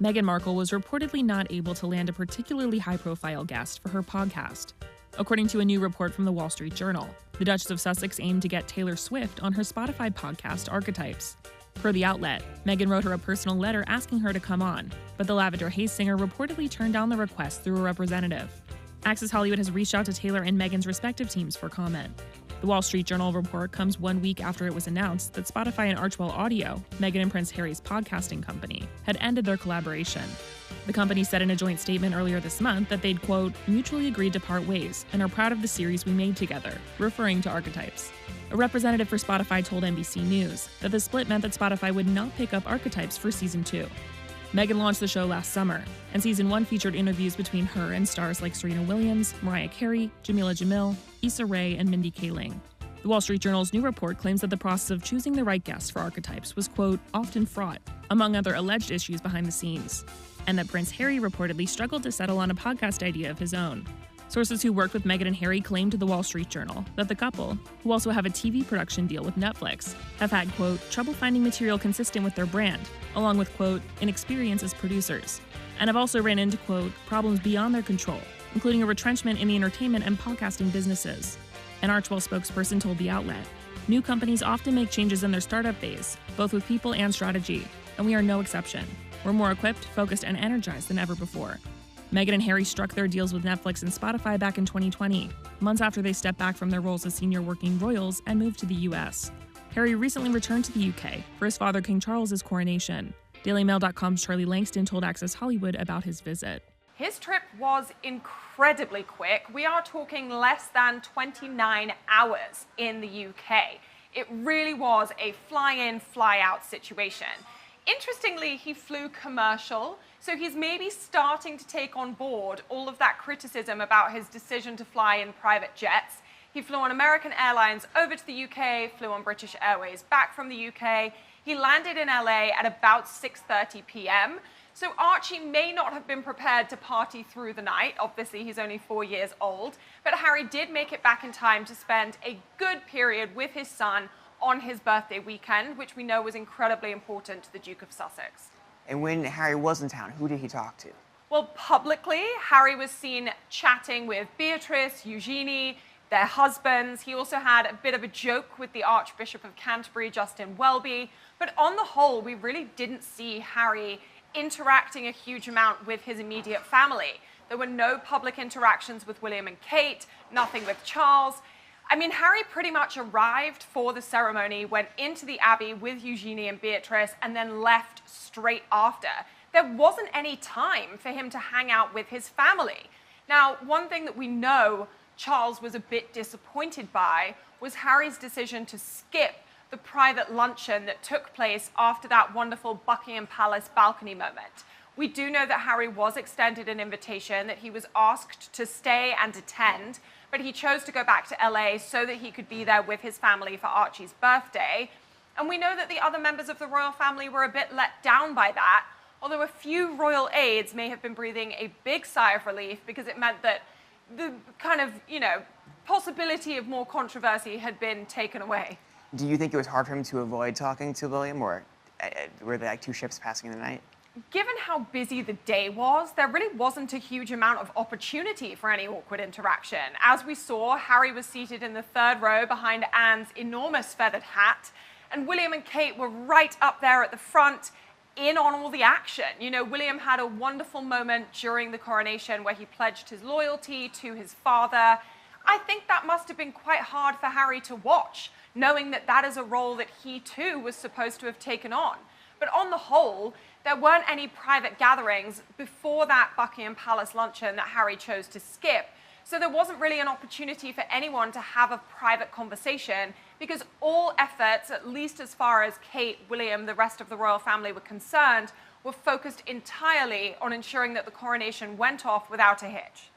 Meghan Markle was reportedly not able to land a particularly high-profile guest for her podcast. According to a new report from the Wall Street Journal, the Duchess of Sussex aimed to get Taylor Swift on her Spotify podcast Archetypes. Per the outlet, Meghan wrote her a personal letter asking her to come on, but the Lavendar Haze singer reportedly turned down the request through a representative. Access Hollywood has reached out to Taylor and Meghan's respective teams for comment. The Wall Street Journal report comes 1 week after it was announced that Spotify and Archewell Audio, Meghan and Prince Harry's podcasting company, had ended their collaboration. The company said in a joint statement earlier this month that they'd, quote, mutually agreed to part ways and are proud of the series we made together, referring to Archetypes. A representative for Spotify told NBC News that the split meant that Spotify would not pick up Archetypes for Season 2. Meghan launched the show last summer, and Season 1 featured interviews between her and stars like Serena Williams, Mariah Carey, Jamila Jamil, Issa Rae, and Mindy Kaling. The Wall Street Journal's new report claims that the process of choosing the right guest for Archetypes was, quote, often fraught, among other alleged issues behind the scenes, and that Prince Harry reportedly struggled to settle on a podcast idea of his own. Sources who worked with Meghan and Harry claimed to the Wall Street Journal that the couple, who also have a TV production deal with Netflix, have had, quote, trouble finding material consistent with their brand, along with, quote, inexperience as producers, and have also ran into, quote, problems beyond their control, including a retrenchment in the entertainment and podcasting businesses. An Archewell spokesperson told the outlet, new companies often make changes in their startup phase, both with people and strategy, and we are no exception. We're more equipped, focused, and energized than ever before. Meghan and Harry struck their deals with Netflix and Spotify back in 2020, months after they stepped back from their roles as senior working royals and moved to the US. Harry recently returned to the UK for his father King Charles's coronation. DailyMail.com's Charlie Langston told Access Hollywood about his visit. His trip was incredibly quick. We are talking less than 29 hours in the UK. It really was a fly-in, fly-out situation. Interestingly, he flew commercial, so he's maybe starting to take on board all of that criticism about his decision to fly in private jets. He flew on American Airlines over to the UK, flew on British Airways back from the UK. He landed in LA at about 6:30 p.m. So Archie may not have been prepared to party through the night. Obviously, he's only 4 years old. But Harry did make it back in time to spend a good period with his son on his birthday weekend, which we know was incredibly important to the Duke of Sussex. And when Harry was in town, who did he talk to? Well, publicly, Harry was seen chatting with Beatrice, Eugenie, their husbands. He also had a bit of a joke with the Archbishop of Canterbury, Justin Welby. But on the whole, we really didn't see Harry interacting a huge amount with his immediate family. There were no public interactions with William and Kate, nothing with Charles. I mean, Harry pretty much arrived for the ceremony, went into the Abbey with Eugenie and Beatrice, and then left straight after. There wasn't any time for him to hang out with his family. Now, one thing that we know Charles was a bit disappointed by was Harry's decision to skip the private luncheon that took place after that wonderful Buckingham Palace balcony moment. We do know that Harry was extended an invitation, that he was asked to stay and attend, but he chose to go back to LA so that he could be there with his family for Archie's birthday. And we know that the other members of the royal family were a bit let down by that, although a few royal aides may have been breathing a big sigh of relief because it meant that the kind of, possibility of more controversy had been taken away. Do you think it was hard for him to avoid talking to William, or were they like two ships passing in the night? Given how busy the day was, there really wasn't a huge amount of opportunity for any awkward interaction. As we saw, Harry was seated in the third row behind Anne's enormous feathered hat, and William and Kate were right up there at the front, in on all the action. William had a wonderful moment during the coronation where he pledged his loyalty to his father. I think that must have been quite hard for Harry to watch, knowing that that is a role that he too was supposed to have taken on. But on the whole, there weren't any private gatherings before that Buckingham Palace luncheon that Harry chose to skip. So there wasn't really an opportunity for anyone to have a private conversation because all efforts, at least as far as Kate, William, the rest of the royal family were concerned, were focused entirely on ensuring that the coronation went off without a hitch.